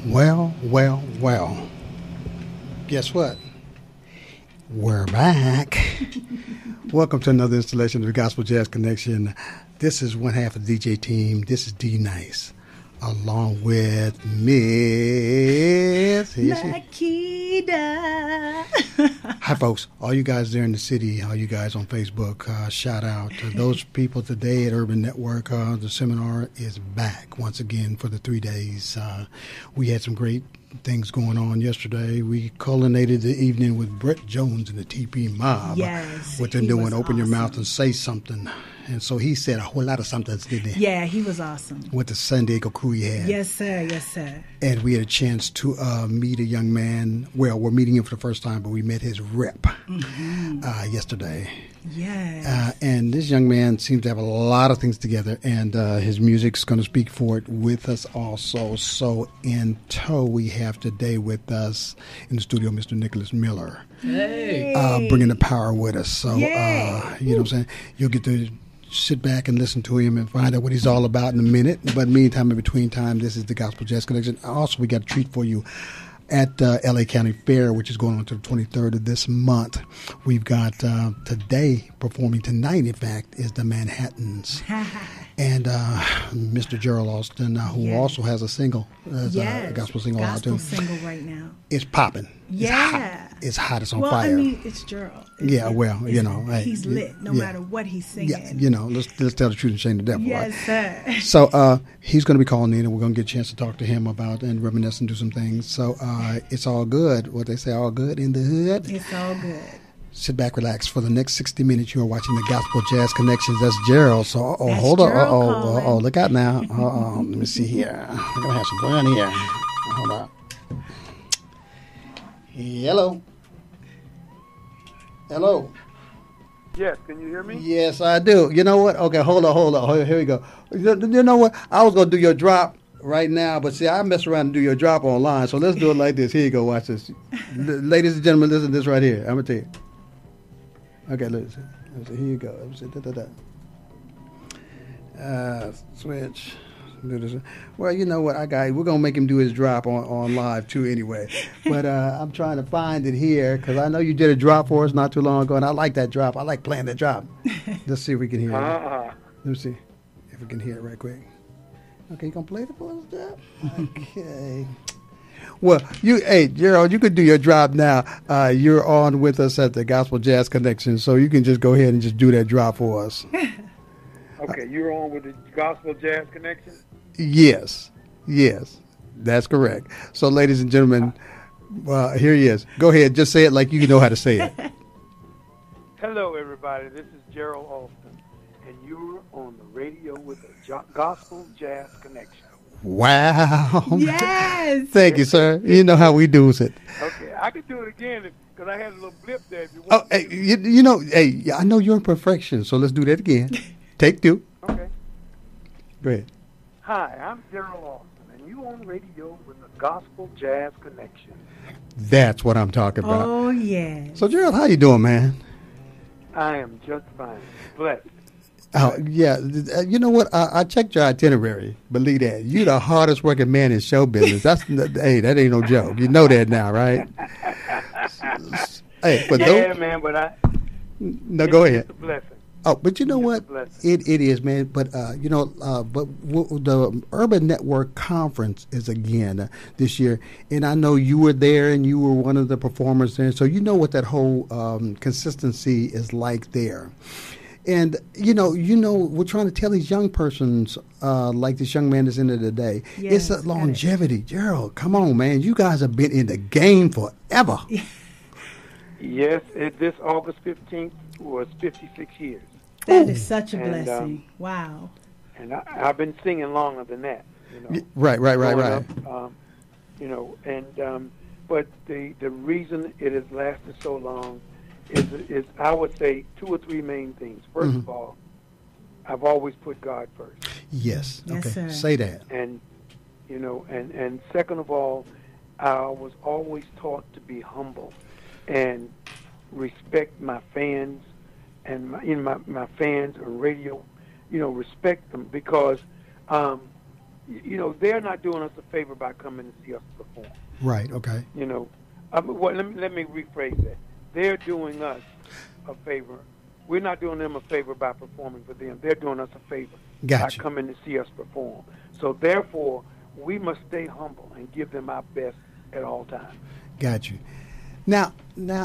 Well. Guess what? We're back. Welcome to another installation of the Gospel Jazz Connection. This is one half of the DJ team. This is D Nice, along with Miss Makeda. Hi, folks. All you guys there in the city, all you guys on Facebook, shout out to those people today at Urban Network. The seminar is back once again for the 3 days. We had some great things going on yesterday. We culminated the evening with Brett Jones and the TP Mob. Yes. What they're doing, open your mouth and say something. And so he said a whole lot of somethings, didn't he? Yeah, he was awesome. With the San Diego crew he had. Yes, sir. Yes, sir. And we had a chance to meet a young man. Well, we're meeting him for the first time, but we met his rep yesterday. Yes. And this young man seems to have a lot of things together, and his music's going to speak for it with us also. So in tow, we have today with us in the studio Mr. Nicholas Miller. Hey. Bringing the power with us. So, you know what I'm saying? You'll get to sit back and listen to him and find out what he's all about in a minute. But meantime, in between time, this is the Gospel Jazz Connection. Also, we got a treat for you at L.A. County Fair, which is going on to the 23rd of this month. We've got today, performing tonight, in fact, is the Manhattans. And Mr. Gerald Austin, who also has a single, a gospel single out too. Gospel single right now. It's popping. Yeah. It's hot. It's on well, fire. I mean, it's Gerald. You know. He's lit no matter what he's singing. Yeah, you know, let's tell the truth and shame the devil, yes, right? Sir. So he's going to be calling in, and we're going to get a chance to talk to him about and reminisce and do some things. So it's all good. What they say, all good in the hood. It's all good. Sit back, relax. For the next 60 minutes, you are watching the Gospel Jazz Connections. That's Gerald. So, hold on. Look out now. Let me see here. We're going to have some fun here. Hold on. Hello. Yes, can you hear me? Yes, I do. You know what? Okay, hold on. Here we go. You know what? I was going to do your drop right now, but see, I mess around and do your drop online, so let's do it like this. Here you go. Watch this. Ladies and gentlemen, listen to this right here. I'm going to tell you. Okay, listen. Here you go. Let me see. Switch. Do this. Well, you know what? We're gonna make him do his drop on live too, anyway. But I'm trying to find it here because I know you did a drop for us not too long ago, and I like that drop. I like playing that drop. Let's see if we can hear it. Let me see if we can hear it right quick. Okay, you gonna play the for us, drop? Okay. Well, Gerald, you could do your drop now. You're on with us at the Gospel Jazz Connection, so you can just go ahead and just do that drop for us. Okay, you're on with the Gospel Jazz Connection? Yes, that's correct. So, ladies and gentlemen, here he is. Go ahead, just say it like you know how to say it. Hello, everybody. This is Gerald Austin, and you're on the radio with the Gospel Jazz Connection. Wow. Yes. Thank you, sir. You know how we do it. Okay, I could do it again because I had a little blip there. If you want. Hey, you know, I know you're in perfection, so let's do that again. Take two. Okay. Go ahead. Hi, I'm Gerald Austin, and you on radio with the Gospel Jazz Connection. That's what I'm talking about. Oh, yeah. So, Gerald, how you doing, man? I am just fine. Blessed. Oh, yeah. You know what? I checked your itinerary. Believe that. You're the hardest working man in show business. Hey, that ain't no joke. You know that now, right? Hey, but man, but No, go ahead. It's a blessing. Oh, but you know what? It is, man. But the Urban Network Conference is again this year, and I know you were there and you were one of the performers there, so you know what that whole consistency is like there. And you know, we're trying to tell these young persons, like this young man that's in there today, it's a longevity. Gerald, come on, man. You guys have been in the game forever. Yes, this August 15th was 56 years. That is such a blessing. Wow. And I've been singing longer than that. You know, right. Up, but the reason it has lasted so long is I would say two or three main things. First of all, I've always put God first. Yes. Yes, okay. sir. Say that. And and second of all, I was always taught to be humble and respect my fans and my fans on radio. Respect them because you know, they're not doing us a favor by coming to see us perform. Right. Okay. You know, well, let me rephrase that. They're doing us a favor. We're not doing them a favor by performing for them. They're doing us a favor by coming to see us perform. So therefore, we must stay humble and give them our best at all times. Got you. Now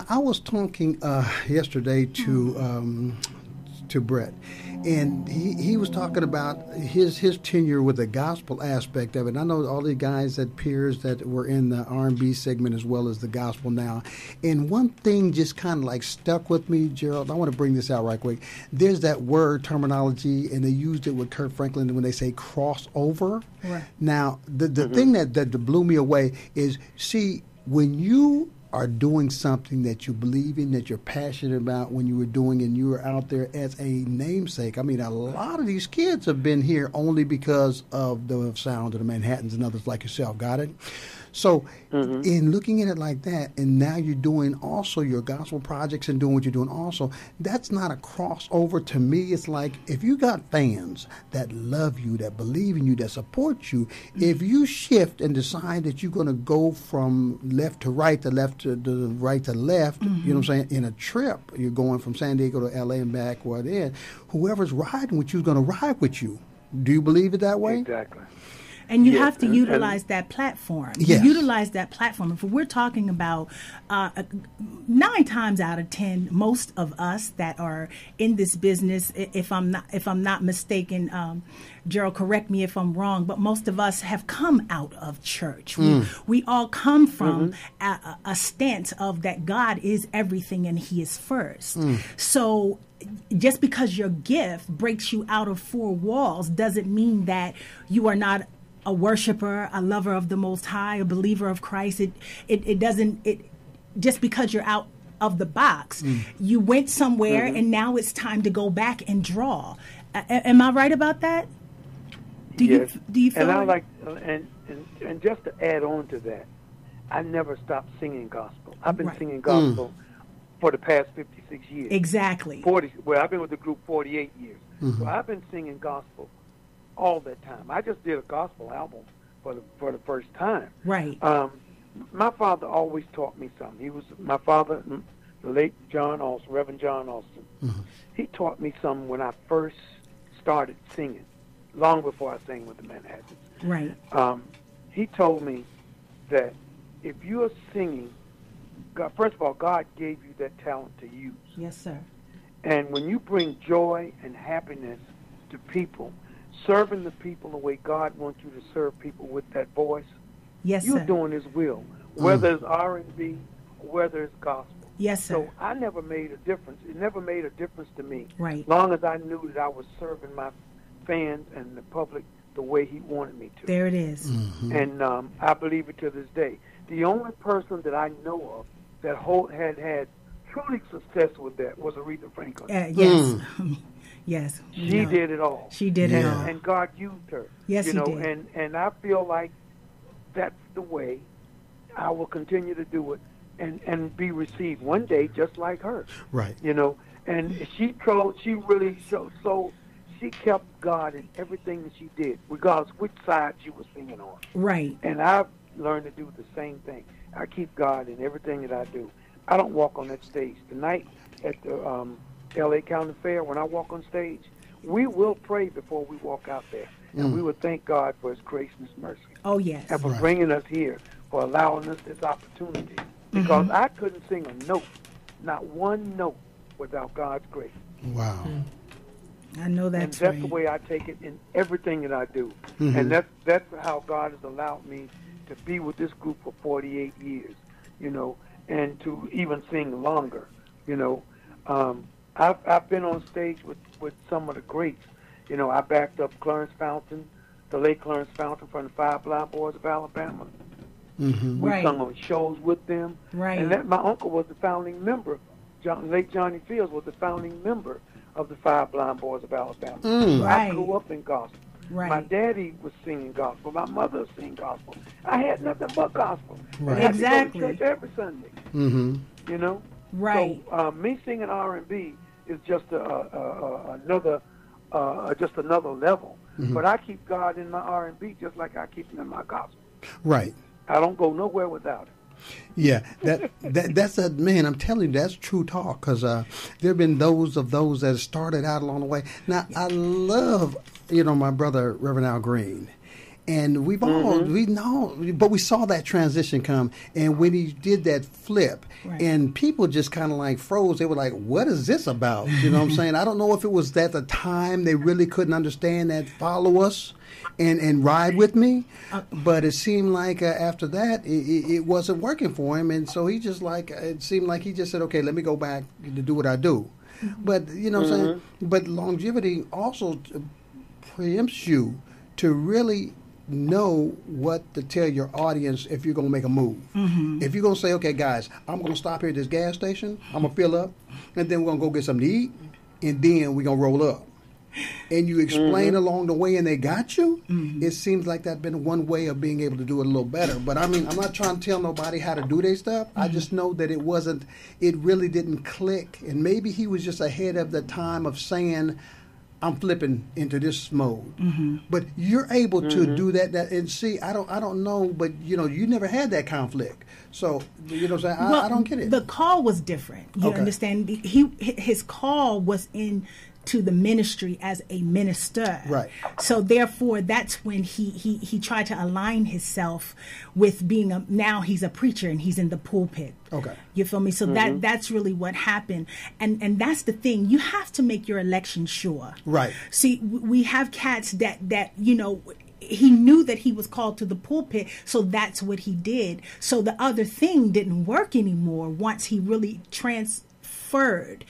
I was talking yesterday to Brett, and he was talking about his tenure with the gospel aspect of it. And I know all the guys that peers that were in the R&B segment as well as the gospel now. And one thing just kind of like stuck with me, Gerald. I want to bring this out right quick. There's that word terminology, and they used it with Kirk Franklin when they say crossover. Right. Now, the thing that blew me away is, see, when you are doing something that you believe in, that you're passionate about, when you were doing and you were out there as a namesake. I mean, a lot of these kids have been here only because of the sound of the Manhattans and others like yourself. Got it? So in looking at it like that, and now you're doing also your gospel projects and doing what you're doing also, that's not a crossover to me. It's like if you got fans that love you, that believe in you, that support you, if you shift and decide that you're going to go from left to right to left to right to left, you know what I'm saying, in a trip, you're going from San Diego to L.A. and back, or then, whoever's riding with you is going to ride with you. Do you believe it that way? Exactly. And you have to utilize that platform. Yes. You utilize that platform. If we're talking about 9 times out of 10, most of us that are in this business, if I'm not mistaken, Gerald, correct me if I'm wrong, but most of us have come out of church. We all come from a stance of that God is everything and He is first. So just because your gift breaks you out of 4 walls doesn't mean that you are not a worshiper, a lover of the Most High, a believer of Christ. It doesn't just because you're out of the box, you went somewhere and now it's time to go back and draw. Am I right about that? Do you feel? And I like and just to add on to that, I never stopped singing gospel. I've been singing gospel for the past 56 years. Exactly. 40. Well, I've been with the group 48 years. So I've been singing gospel all that time. I just did a gospel album for the first time. Right. My father always taught me something. He was my father, the late John Alston, Reverend John Alston. He taught me something when I first started singing, long before I sang with the Manhattans. Right. He told me that if you are singing, God, first of all, God gave you that talent to use. Yes, sir. And when you bring joy and happiness to people, serving the people the way God wants you to serve people with that voice, you're doing His will, whether it's R&B or whether it's gospel. Yes, sir. So I never made a difference. It never made a difference to me. Right. As long as I knew that I was serving my fans and the public the way He wanted me to. There it is. And I believe it to this day. The only person that I know of that had truly success with that was Aretha Franklin. Yes. Yes. She did it all. She did it all. And God used her. Yes, He did. And I feel like that's the way I will continue to do it and be received one day just like her. Right. You know, and she really showed, so she kept God in everything that she did, regardless which side she was singing on. Right. And I've learned to do the same thing. I keep God in everything that I do. I don't walk on that stage. Tonight at the L.A. County Fair, when I walk on stage, we will pray before we walk out there. And we will thank God for His grace and His mercy. Oh, yes. And for bringing us here, for allowing us this opportunity. Because I couldn't sing a note, not one note, without God's grace. Wow. I know that's And that's the way I take it in everything that I do. And that's how God has allowed me to be with this group for 48 years, you know, and to even sing longer, you know. I've been on stage with some of the greats. You know, I backed up Clarence Fountain, the late Clarence Fountain from the Five Blind Boys of Alabama. We sung on shows with them. Right. And my uncle was the founding member. Late Johnny Fields was the founding member of the Five Blind Boys of Alabama. So I grew up in gospel. Right. My daddy was singing gospel. My mother was singing gospel. I had nothing but gospel. Right. I had Exactly. to go to church every Sunday. You know? Right. So me singing R&B is just another level. but I keep God in my R&B just like I keep him in my gospel. Right. I don't go nowhere without it. Yeah, that's a man. I'm telling you, that's true talk. Because there have been those that started out along the way. Now I love, my brother Reverend Al Green, and we know, but we saw that transition come, and when he did that flip, right. and people just kind of like froze. They were like, "What is this about?" You know what I'm saying? I don't know if it was at the time they really couldn't understand that follow us. And ride with me, but it seemed like after that it wasn't working for him, and so he just it seemed like he just said, okay, let me go back to do what I do. But what I'm saying, but longevity also preempts you to really know what to tell your audience if you're going to make a move. If you're going to say, okay, guys, I'm going to stop here at this gas station, I'm going to fill up, and then we're going to go get something to eat, and then we're going to roll up. And you explain along the way and they got you, it seems like that's been one way of being able to do it a little better. But I mean, I'm not trying to tell nobody how to do their stuff. I just know that it really didn't click. And maybe he was just ahead of the time of saying, I'm flipping into this mode. But you're able to do that. And see, I don't know, but you never had that conflict. So, I don't get it. The call was different. You understand? His call was to the ministry as a minister. Right. So therefore that's when he tried to align himself with being now he's a preacher and he's in the pulpit. Okay. You feel me? So that's really what happened. And that's the thing. You have to make your election sure. Right. See, we have cats that he knew that he was called to the pulpit, so that's what he did. So the other thing didn't work anymore once he really transferred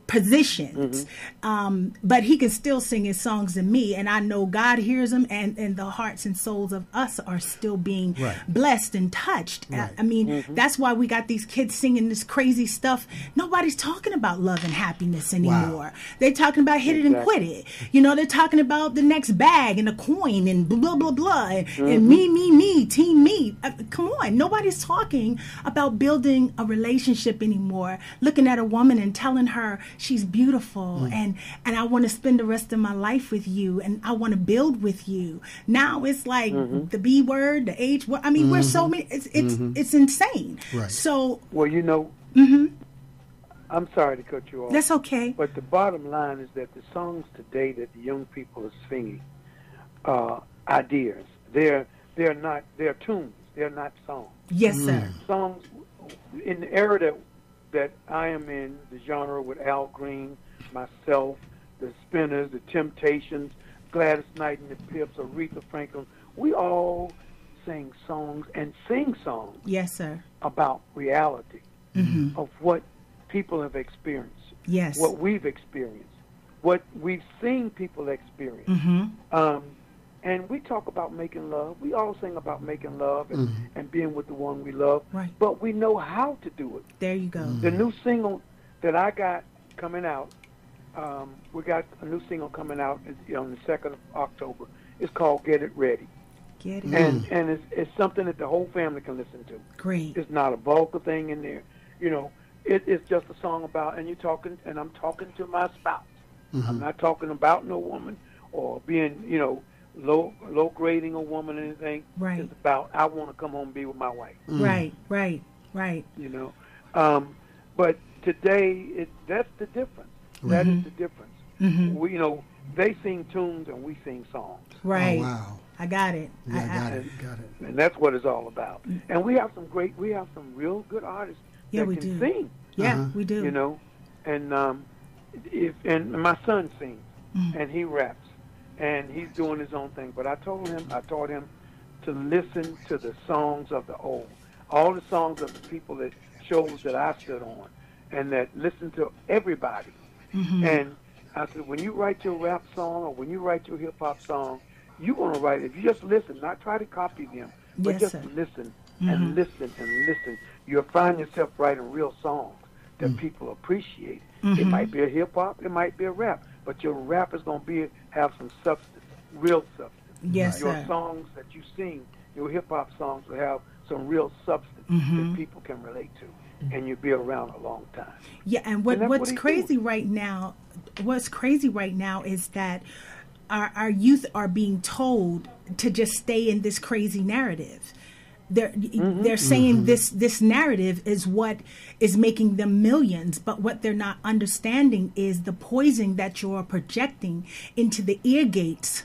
positions. But he can still sing his songs to me, and I know God hears them, and the hearts and souls of us are still being blessed and touched. Right. I mean, that's why we got these kids singing this crazy stuff. Nobody's talking about love and happiness anymore. Wow. They're talking about hit it and quit it. They're talking about the next bag and a coin and blah, blah, blah, and me, team me. Come on. Nobody's talking about building a relationship anymore, looking at a woman and telling her she's beautiful and I want to spend the rest of my life with you and I want to build with you. Now it's like the B word, the H word. I mean, we're so many. It's insane. Right. So well, I'm sorry to cut you off. That's okay. But the bottom line is that the songs today that the young people are singing are ideas. They're tunes. They're not songs. Yes, sir. Songs in the era that I am in, the genre with Al Green, myself, the Spinners, the Temptations, Gladys Knight and the Pips, Aretha Franklin, we all sing songs and sing songs. Yes, sir. About reality of what people have experienced. Yes. What we've experienced. What we've seen people experience. And we talk about making love. We all sing about making love and being with the one we love. Right. But we know how to do it. There you go. The new single that I got coming out, we got a new single coming out on the 2nd of October. It's called Get It Ready. Get It Ready. And it's something that the whole family can listen to. Great. It's not a vulgar thing in there. It's just a song about, and I'm talking to my spouse. I'm not talking about no woman or being, low grading a woman or anything. Right. It's about I want to come home and be with my wife. Right. But today that's the difference. That is the difference. We they sing tunes and we sing songs. Right. Oh, wow. I got it. Yeah, got it. And that's what it's all about. And we have some real good artists that we can do. sing. Yeah, we do. And and my son sings and he raps. And he's doing his own thing. But I taught him to listen to the songs of the old. All the songs of the people that shows that I stood on. And that listen to everybody. And I said, when you write your rap song or when you write your hip-hop song, you're going to write it. If you just listen, not try to copy them, but just listen and listen and listen. You'll find yourself writing real songs that people appreciate. It might be a hip-hop, it might be a rap. But your rap is going to have some substance, real substance. Yes, your sir. songs that you sing, your hip-hop songs will have some real substance that people can relate to. And you'll be around a long time. Yeah, and what's crazy right now is that our youth are being told to just stay in this crazy narrative. They're saying this narrative is what is making them millions, but what they're not understanding is the poison that you're projecting into the ear gates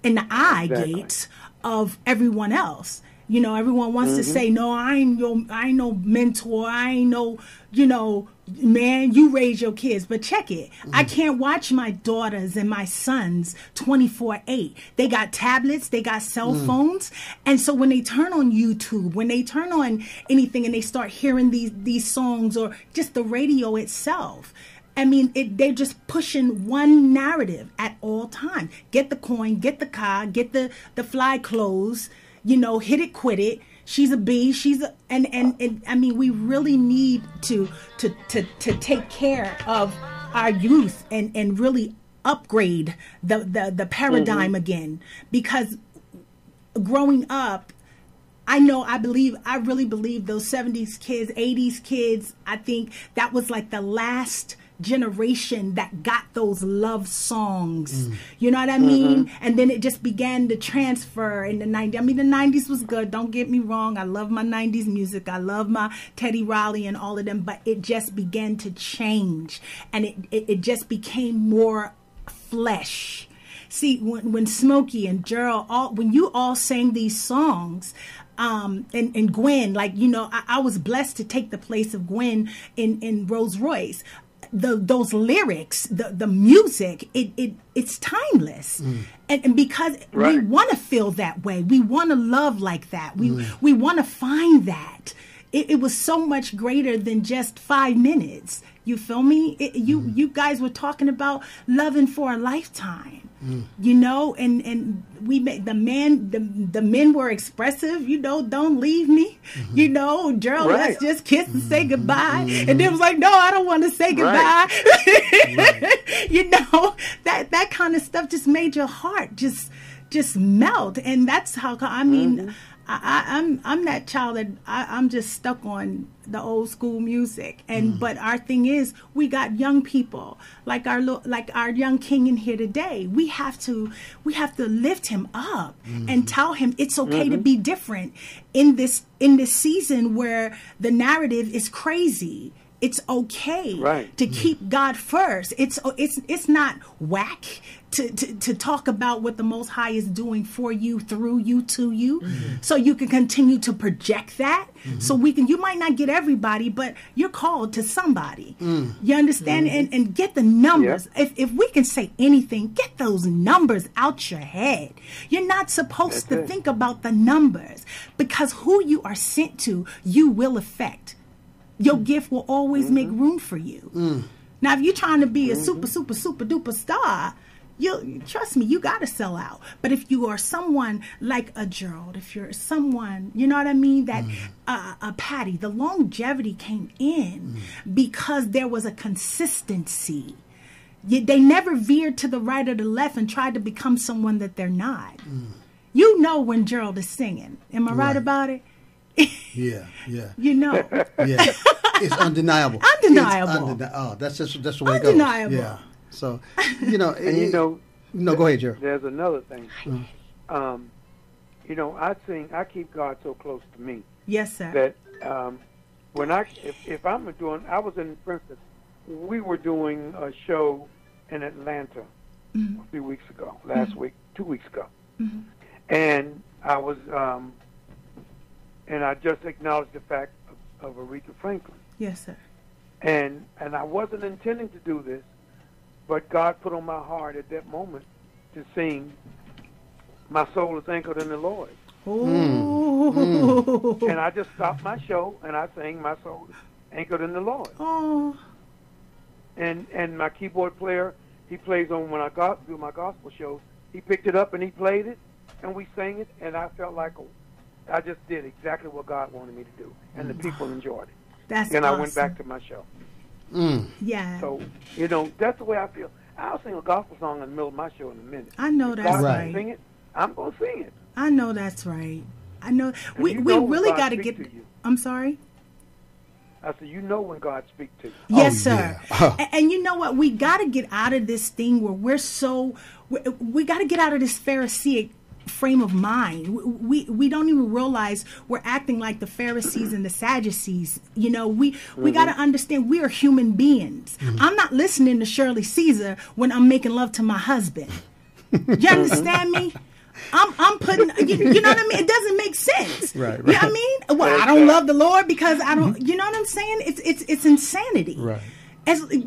and the eye gates of everyone else. You know, everyone wants to say, no, I ain't no mentor. I ain't no, man, you raise your kids. But check it. I can't watch my daughters and my sons 24/8. They got tablets. They got cell phones. And so when they turn on YouTube, when they turn on anything and they start hearing these songs or just the radio itself, I mean, they're just pushing one narrative at all time. Get the coin, get the car, get the fly clothes. Hit it, quit it. She's a bee. And I mean, we really need to take care of our youth and really upgrade the paradigm again. Because growing up, I really believe those 70s kids, 80s kids, I think that was like the last generation that got those love songs. You know what I mean? And then it just began to transfer in the 90s. I mean, the 90s was good. Don't get me wrong. I love my 90s music. I love my Teddy Riley and all of them. But it just began to change. And it just became more flesh. See, when Smokey and Gerald, when you all sang these songs, and Gwen, like, I was blessed to take the place of Gwen in Rolls Royce. Those lyrics, the music, it's timeless, and because we want to feel that way, we want to love like that, we want to find that. It was so much greater than just 5 minutes. You feel me? You guys were talking about loving for a lifetime. And we made the men were expressive. Don't leave me. Gerald, let's just kiss and say goodbye. And they was like, no, I don't want to say goodbye. That kind of stuff just made your heart just melt. And that's how I mean. I'm that child that I'm just stuck on the old school music, but our thing is we got young people like our young king in here today. We have to lift him up and tell him it's okay to be different in this season where the narrative is crazy. It's okay to keep God first. It's not whack to talk about what the Most High is doing for you, through you, to you, so you can continue to project that. So you might not get everybody, but you're called to somebody. You understand? And get the numbers. If we can say anything, get those numbers out your head. You're not supposed to think about the numbers, because who you are sent to, you will affect. Your gift will always make room for you. Now, if you're trying to be a super duper star, trust me, you got to sell out. But if you are someone like a Gerald, if you're someone, you know what I mean, that a Patty, the longevity came in because there was a consistency. They never veered to the right or the left and tried to become someone that they're not. You know when Gerald is singing. Am I right about it? Yeah. Yeah. It's undeniable. That's the way it goes. Undeniable. Yeah. So, no, go ahead, Jerry. There's another thing. I keep God so close to me. Yes, sir. That I was in, for instance, we were doing a show in Atlanta a few weeks ago, last week, 2 weeks ago, and I was. And I just acknowledged the fact of Aretha Franklin. Yes, sir. And I wasn't intending to do this, but God put on my heart at that moment to sing "My Soul Is Anchored in the Lord." And I just stopped my show and I sang "My Soul Is Anchored in the Lord." Oh. And my keyboard player, he plays on when I do my gospel shows. He picked it up and he played it, and we sang it, and I felt like I just did exactly what God wanted me to do, and the people enjoyed it. That's and awesome. I went back to my show. Yeah. So, that's the way I feel. I'll sing a gospel song in the middle of my show in a minute. I know if that's God right. Sing it, I'm going to sing it. I know that's right. I know. And We really got to get. I'm sorry. I said, you know when God speaks to you. Yes, sir. Yeah. And you know what? We got to get out of this thing where we got to get out of this Pharisaic frame of mind. We don't even realize we're acting like the Pharisees and the Sadducees. You know, we got to understand we are human beings. I'm not listening to Shirley Caesar when I'm making love to my husband. You understand me? I'm putting, you know what I mean? It doesn't make sense. Right. You know what I mean? Well, I don't love the Lord because I don't, you know what I'm saying? It's insanity. Right.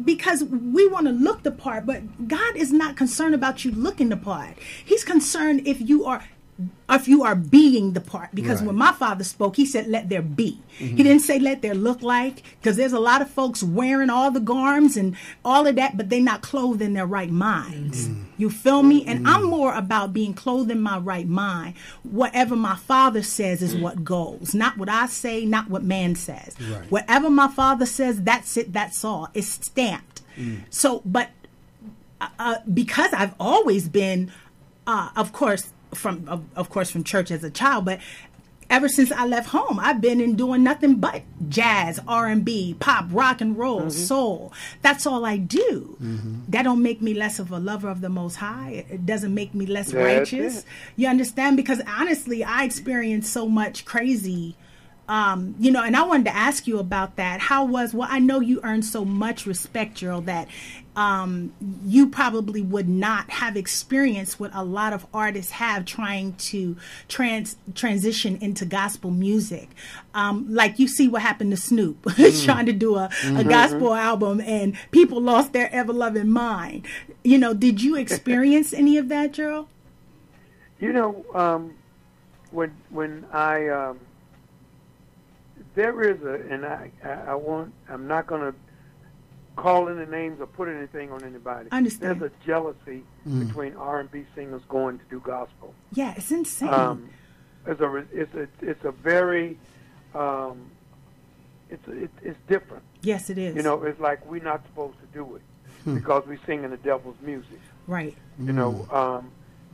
Because we want to look the part, but God is not concerned about you looking the part. He's concerned if you are being the part. Because Right. when my father spoke, he said, let there be. He didn't say let there look like, because there's a lot of folks wearing all the garms and all of that, but they're not clothed in their right minds. You feel me? And I'm more about being clothed in my right mind. Whatever my father says is what goes. Not what I say, not what man says. Right. Whatever my father says, that's it, that's all. It's stamped. So, but because I've always been, of course, from church as a child, but ever since I left home, I've been in doing nothing but jazz, R&B, pop, rock and roll, soul. That's all I do. That don't make me less of a lover of the Most High. It doesn't make me less righteous. You understand? Because honestly, I experienced so much crazy. You know, and I wanted to ask you about that. I know you earned so much respect, Gerald, that you probably would not have experienced what a lot of artists have trying to transition into gospel music. Like you see what happened to Snoop trying to do a gospel album and people lost their ever-loving mind. You know, did you experience any of that, Gerald? You know, when I... there is I'm not going to call any names or put anything on anybody. I understand. There's a jealousy between R&B singers going to do gospel. Yeah, it's insane. It's a very, it's different. Yes, it is. You know, it's like we're not supposed to do it because we're singing the devil's music. Right. You know,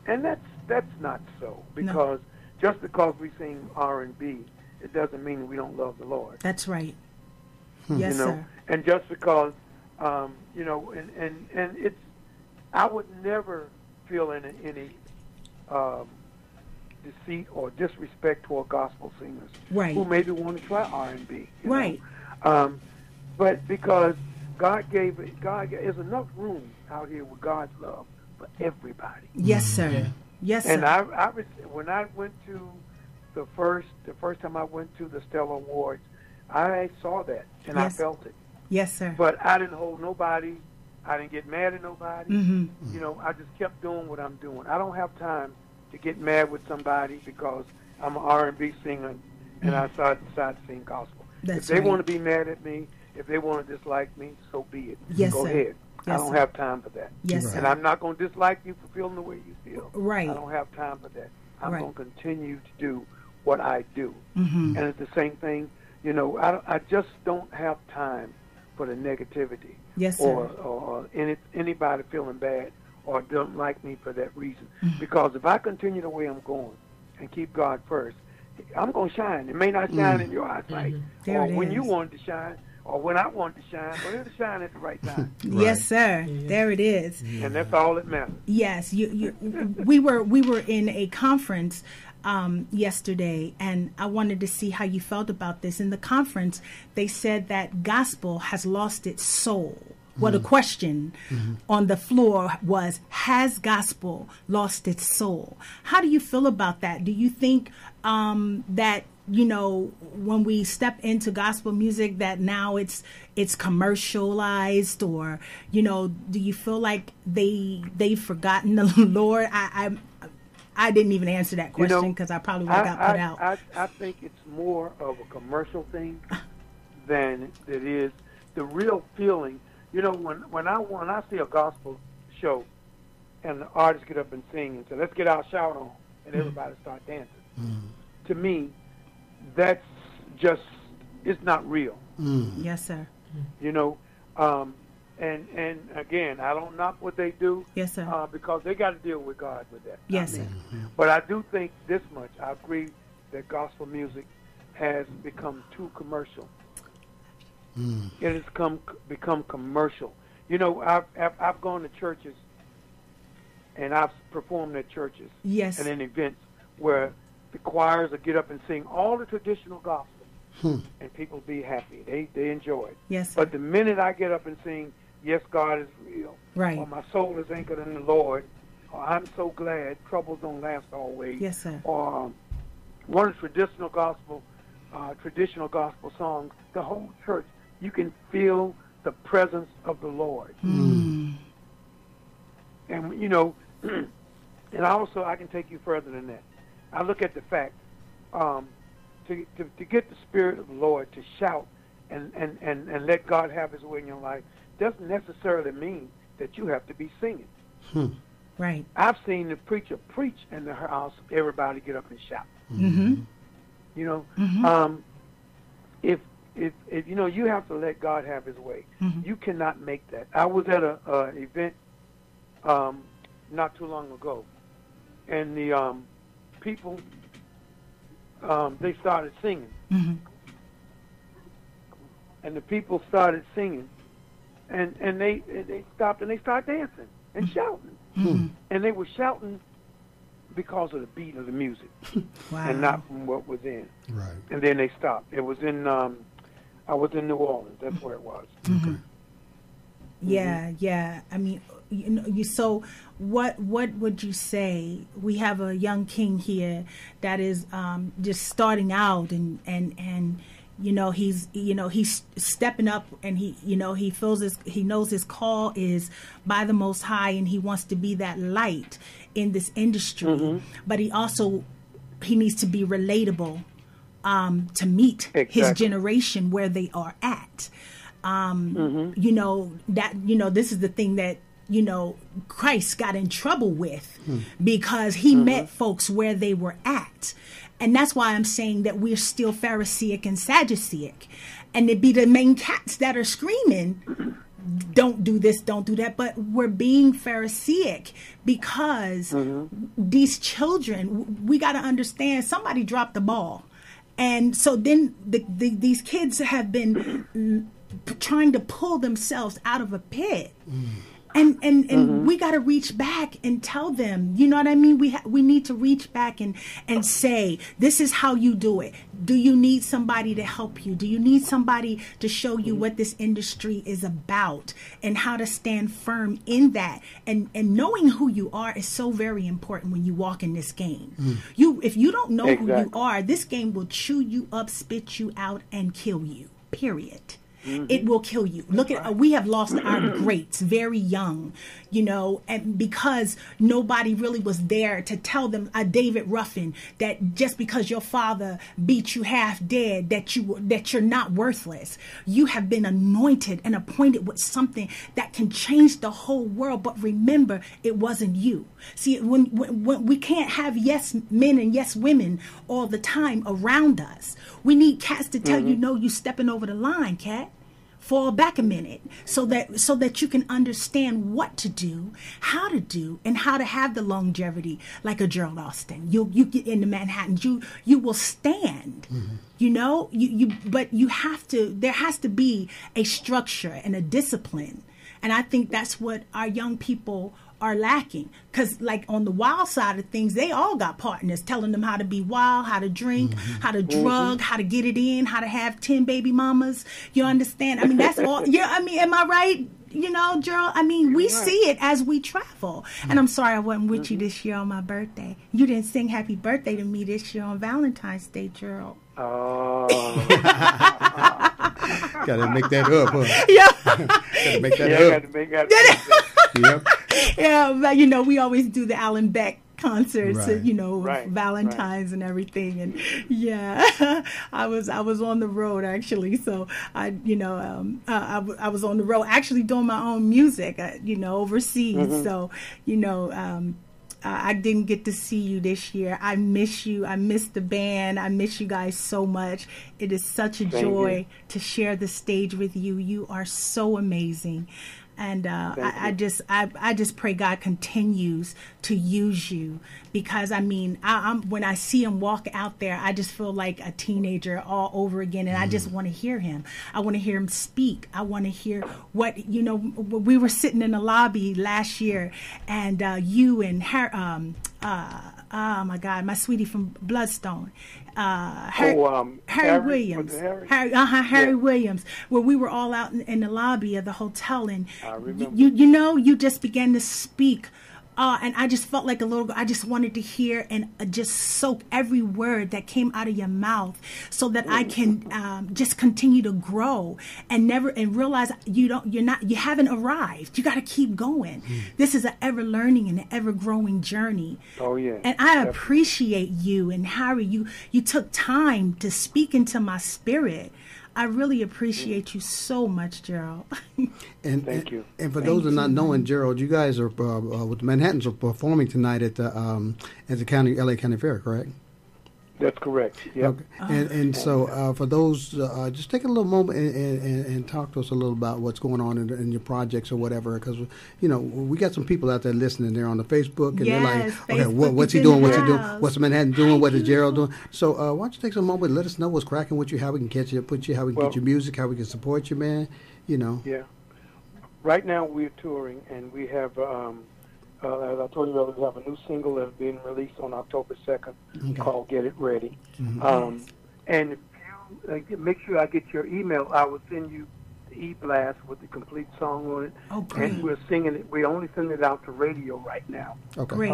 and that's not so, because just because we sing R&B, it doesn't mean we don't love the Lord. That's right. Yes, you know? sir. And just because, you know, and it's, I would never feel any deceit or disrespect toward gospel singers Right. who maybe want to try R&B. Right. But because there's enough room out here with God's love for everybody. Yes, sir. Yes, sir. And when I went to the first time I went to the Stellar Awards, I saw that and I felt it. Yes, sir. But I didn't hold nobody. I didn't get mad at nobody. You know, I just kept doing what I'm doing. I don't have time to get mad with somebody because I'm an R&B singer and I decided to sing gospel. That's if they right. want to be mad at me, if they want to dislike me, so be it. Yes, Go sir. ahead. Yes, I don't sir. have time for that. Yes, sir. And I'm not going to dislike you for feeling the way you feel. Right. I don't have time for that. I'm Right. going to continue to do what I do. And it's the same thing, you know, I just don't have time for the negativity. Yes, sir. Or anybody feeling bad or don't like me for that reason. Because if I continue the way I'm going and keep God first, I'm going to shine. It may not shine in your eyesight There or it when is. you want it to shine or when I want it to shine, but it'll shine at the right time. Yes, sir. There it is. And that's all that matters. Yes, we were in a conference yesterday, and I wanted to see how you felt about this. In the conference, they said that gospel has lost its soul. Well, the question on the floor was, has gospel lost its soul? How do you feel about that? Do you think that, you know, when we step into gospel music that now it's commercialized, or, you know, do you feel like they've forgotten the Lord? I didn't even answer that question because I probably would have got put out. I think it's more of a commercial thing than it is the real feeling. You know, when I see a gospel show and the artists get up and sing and say, let's get our shout on, and everybody start dancing. To me, that's just, it's not real. Yes, sir. You know, and again, I don't knock what they do. Yes, sir. Because they got to deal with God with that. Yes, sir. But I do think this much. I agree that gospel music has become too commercial. It has become commercial. You know, I've gone to churches, and I've performed at churches Yes. and in events where the choirs will get up and sing all the traditional gospel, and people be happy. They enjoy it. Yes, sir. But the minute I get up and sing, "Yes, God is real," Right. or "My soul is anchored in the Lord," or "I'm so glad troubles don't last always," Yes, sir. or one of the traditional gospel songs, the whole church, you can feel the presence of the Lord. And, you know, and also I can take you further than that. I look at the fact, to get the Spirit of the Lord to shout and let God have his way in your life doesn't necessarily mean that you have to be singing. Right. I've seen the preacher preach in the house, everybody get up and shout. You know, if you know, you have to let God have his way. You cannot make that. I was at a event not too long ago, and the people they started singing, and the people started singing, and they stopped and they started dancing and shouting, and they were shouting because of the beat of the music, Wow. and not from what was in. Right. And then they stopped. It was in I was in New Orleans. That's where it was. Yeah, yeah. I mean, you know, so what would you say? We have a young king here that is just starting out, and you know, he's stepping up, and he knows his call is by the Most High, and he wants to be that light in this industry. But he needs to be relatable to meet his generation where they are at. You know, this is the thing that, you know, Christ got in trouble with because he met folks where they were at. And that's why I'm saying that we're still Pharisaic and Sadduceic. And it be the main cats that are screaming, don't do this, don't do that. But we're being Pharisaic because these children, we got to understand, somebody dropped the ball. And so then these kids have been trying to pull themselves out of a pit. And we got to reach back and tell them, you know what I mean? We need to reach back and say, this is how you do it. Do you need somebody to help you? Do you need somebody to show you what this industry is about and how to stand firm in that? And knowing who you are is so very important when you walk in this game. If you don't know who you are, this game will chew you up, spit you out, and kill you, period. It will kill you. Look at, we have lost our greats very young, you know, and because nobody really was there to tell them, David Ruffin, that just because your father beat you half dead, that you're not worthless. You have been anointed and appointed with something that can change the whole world. But remember, it wasn't you. See, when we can't have yes men and yes women all the time around us. We need cats to tell you, no, you stepping over the line, cat. Fall back a minute so that you can understand what to do, how to do, and how to have the longevity like a Gerald Austin. You get into Manhattan, you will stand. You know, but you have to. There has to be a structure and a discipline, and I think that's what our young people are lacking. Because like on the wild side of things, they all got partners telling them how to be wild, how to drink, how to drug, how to get it in, how to have 10 baby mamas. You understand? I mean, that's all. Yeah, I mean, am I right? You know, Gerald, I mean, we see it as we travel. And I'm sorry I wasn't with you this year on my birthday. You didn't sing happy birthday to me this year on Valentine's Day, Gerald. Oh. Gotta make that up, huh? Yeah. Gotta make that up. Gotta make that Yep. Yeah, but you know, we always do the Alan Beck concerts, Right. you know, Valentine's and everything. And yeah, I was on the road actually. So I was on the road actually doing my own music, you know, overseas. So, you know, I didn't get to see you this year. I miss you. I miss the band. I miss you guys so much. It is such a joy to share the stage with you. You are so amazing. And I just pray God continues to use you, because I mean, I'm when I see him walk out there, I just feel like a teenager all over again, and I just want to hear him. I want to hear him speak. I want to hear what, you know. We were sitting in the lobby last year, and you and oh my God, my sweetie from Bloodstone, Harry Williams, Harry Williams, where we were all out in the lobby of the hotel, and you know, you just began to speak. And I just felt like a little girl. I just wanted to hear and just soak every word that came out of your mouth, so that I can just continue to grow and realize you haven't arrived. You got to keep going. This is an ever learning and an ever growing journey. Oh yeah. And I appreciate you and Harry. You took time to speak into my spirit. I really appreciate you so much, Gerald. And thank you. And for those who are not knowing, Gerald, you guys are with the Manhattans are performing tonight at the LA County Fair, correct? That's correct. Yeah. Okay. And so for those, just take a little moment and talk to us a little about what's going on in your projects or whatever, because you know we got some people out there listening there on the Facebook, and they're like, okay, what's he doing? What's he doing? What's Manhattan doing? What is Gerald doing? So why don't you take some moment and let us know what's cracking with you, how we can catch you, how we can get your music, how we can support you, man. You know. Yeah. Right now we're touring, and we have. As I told you earlier, we have a new single that's being released on October 2nd called Get It Ready. And if you make sure I get your email, I will send you the e-blast with the complete song on it. Oh, great. And we're singing it. We only send it out to radio right now. Okay. Great.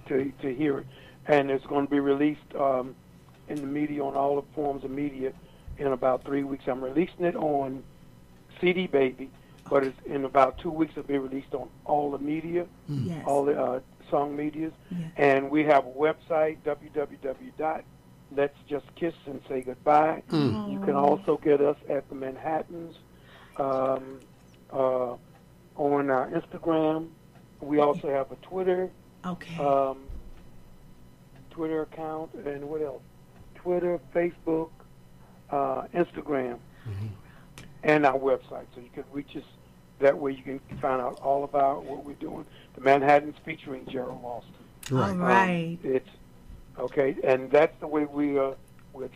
To hear it. And it's going to be released in the media, on all the forms of media, in about 3 weeks. I'm releasing it on CD Baby. But it's in about 2 weeks, it'll be released on all the media, all the song medias. Yes. And we have a website, www.let'sjustkissandSayGoodbye. You can also get us at the Manhattans on Instagram. We also have a Twitter account, and what else? Twitter, Facebook, Instagram. And our website, so you can reach us that way. You can find out all about what we're doing. The Manhattans featuring Gerald Austin. Right. All right. It's okay, and that's the way we're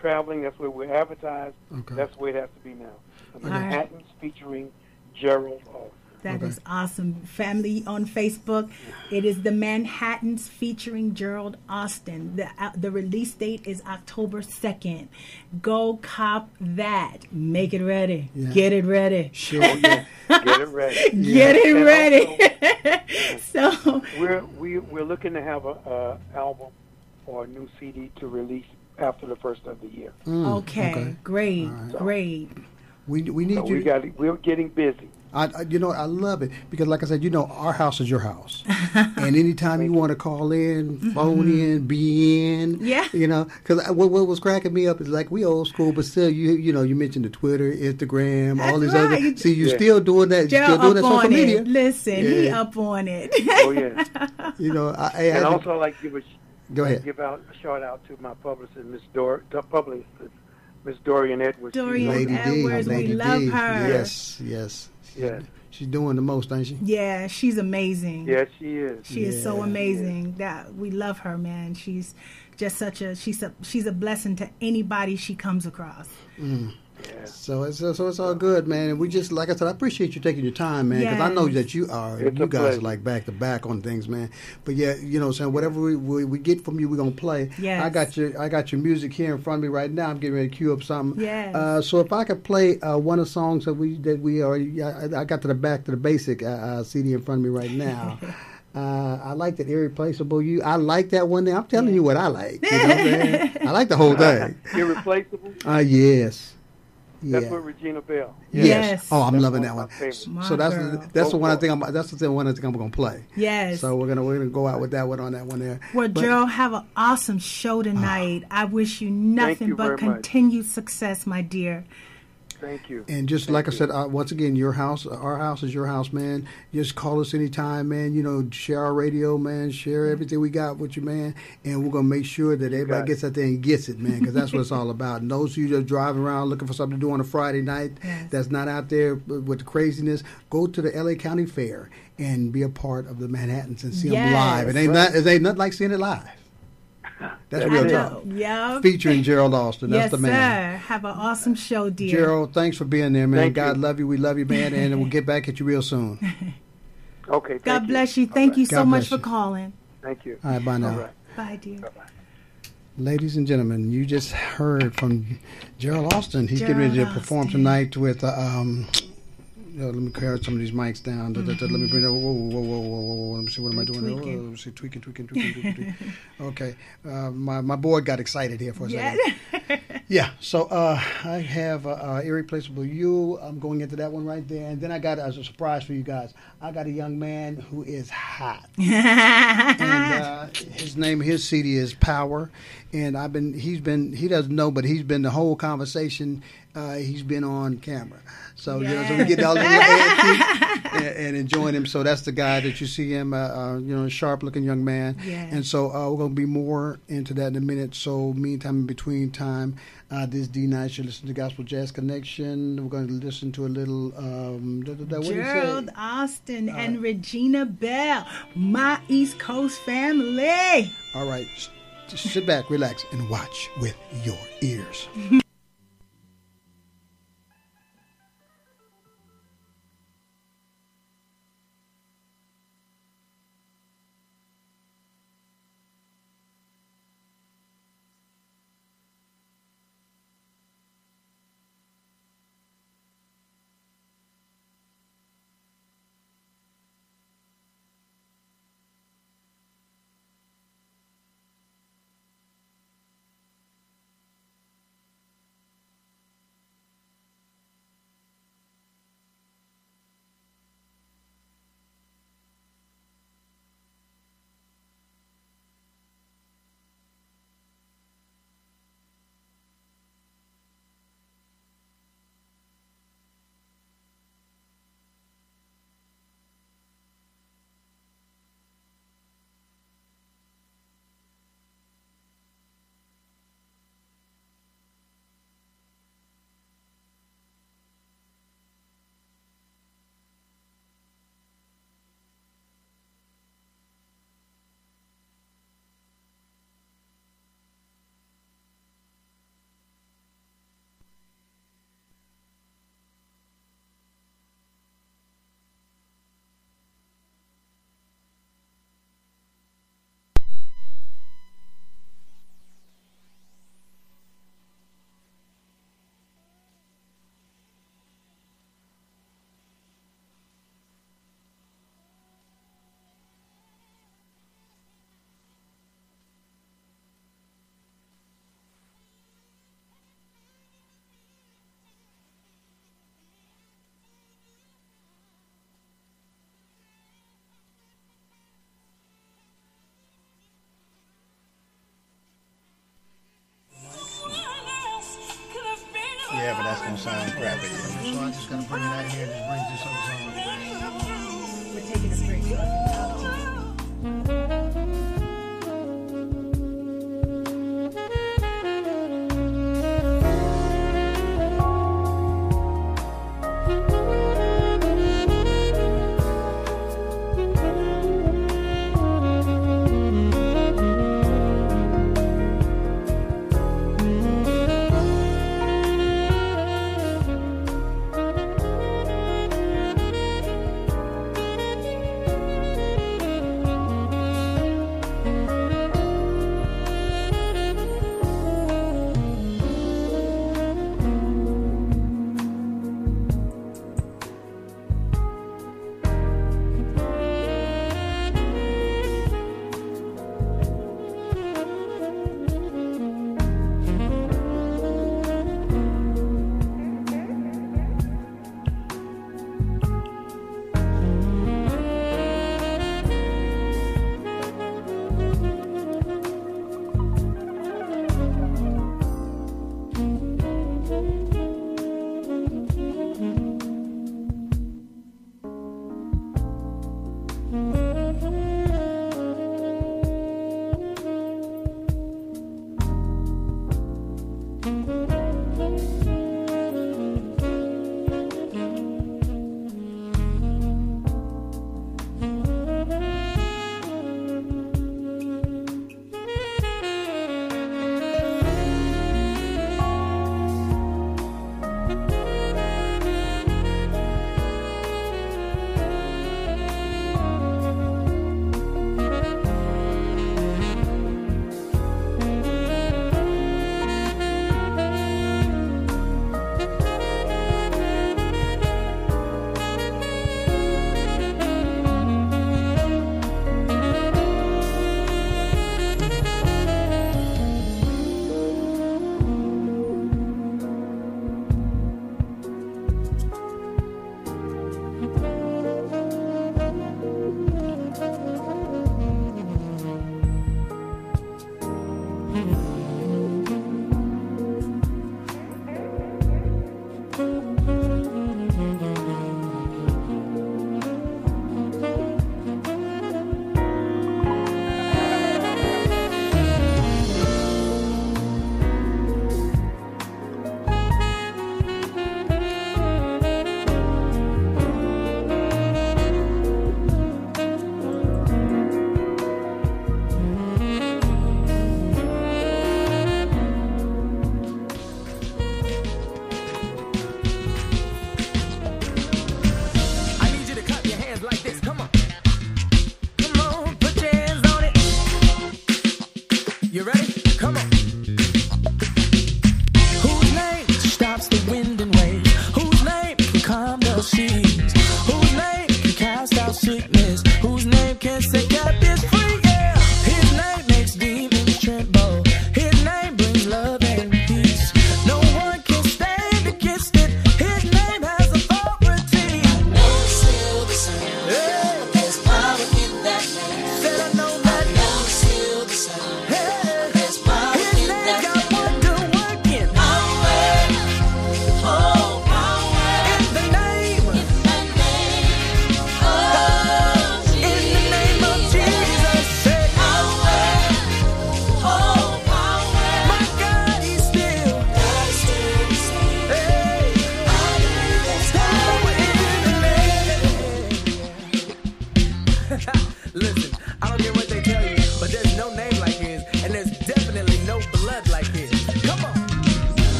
traveling. That's the way we're advertised. Okay. That's the way it has to be now. The Manhattans featuring Gerald Austin. That is awesome. Family on Facebook, it is the Manhattans featuring Gerald Austin. The release date is October 2nd. Go cop that. Make it ready. Yeah. Get it ready. Sure. Get it ready. Get it ready. So we're looking to have a album or a new CD to release after the first of the year. Okay. Great. Right. Great. We need you. We're getting busy. You know, I love it because, like I said, you know, our house is your house, and anytime you want to call in, phone in, be in, you know, because what was cracking me up is like we old school, but still, you know, you mentioned the Twitter, Instagram, all these other. See, you still doing that? Joe Still doing that social media? Listen, he up on it. Oh yeah. You know, and also I like to give out a shout out to my publicist, Miss Dorian Edwards. Dorian Lady Edwards, D. we love her. Yes. Yeah. She's doing the most, ain't she? Yeah, she's amazing. Yes, she is. She is so amazing. That we love her, man. She's just she's a blessing to anybody she comes across. Yeah. So it's all good, man. And we just, like I said, I appreciate you taking your time, man, because I know that you guys are like back to back on things, man. But yeah, you know, so whatever we get from you, we're gonna play. Yes. I got your music here in front of me right now. I'm getting ready to cue up something. Yes. So if I could play one of the songs that we already, I got to the back to the basic CD in front of me right now. I like that Irreplaceable You. I like that one there. I'm telling you what I like. You know what I'm saying? I like the whole thing. Irreplaceable? Yes. That's with Regina Bell. Yes. Oh, I'm loving that one. My So that's girl. the one I think I'm going to play. Yes. So we're gonna go out with that one on that one there. Well, Gerald, have an awesome show tonight. I wish you nothing you but very much. continued success, my dear. Thank you. And just like I said, once again, your house, our house is your house, man. Just call us anytime, man. You know, share our radio, man. Share everything we got with you, man. And we're going to make sure that everybody gets out there and gets it, man, because that's what it's all about. And those of you that are driving around looking for something to do on a Friday night that's not out there with the craziness, go to the LA County Fair and be a part of the Manhattans and see them live. It ain't nothing like seeing it live. That's real talk. Yeah. Featuring Gerald Austin. That's the man. Yes, sir. Have an awesome show, dear. Gerald, thanks for being there, man. Thank God you. love you. We love you, man. And we'll get back at you real soon. Okay. God bless you. Thank you so God much bless for you. calling. Thank you. All right, bye now. All right. Bye, dear. Bye-bye. Ladies and gentlemen, you just heard from Gerald Austin. He's getting ready to Gerald perform Austin. tonight with, let me carry some of these mics down. Let me bring it. Whoa. Let me see. What am I doing? Tweaking. Let me see. Tweaking. Okay. My board got excited here for a second. Yeah. So I have Irreplaceable You. I'm going into that one right there. And then I got, as a surprise for you guys, I got a young man who is hot. And his CD is Power. And he doesn't know, but he's been the whole conversation. He's been on camera. So, so we get all the little and enjoying him. So that's the guy that you see him, sharp looking young man. Yeah. And so we're going to be more into that in a minute. So meantime, in between time, this D-Night, you listen to Gospel Jazz Connection. We're going to listen to a little, what do you say? Gerald Austin and Regina Bell, my East Coast family. All right. Just sit back, relax, and watch with your ears. Yeah, but that's gonna sound crappy. So I'm just gonna bring it out here and just bring this over. We're taking a break. So I can talk to you.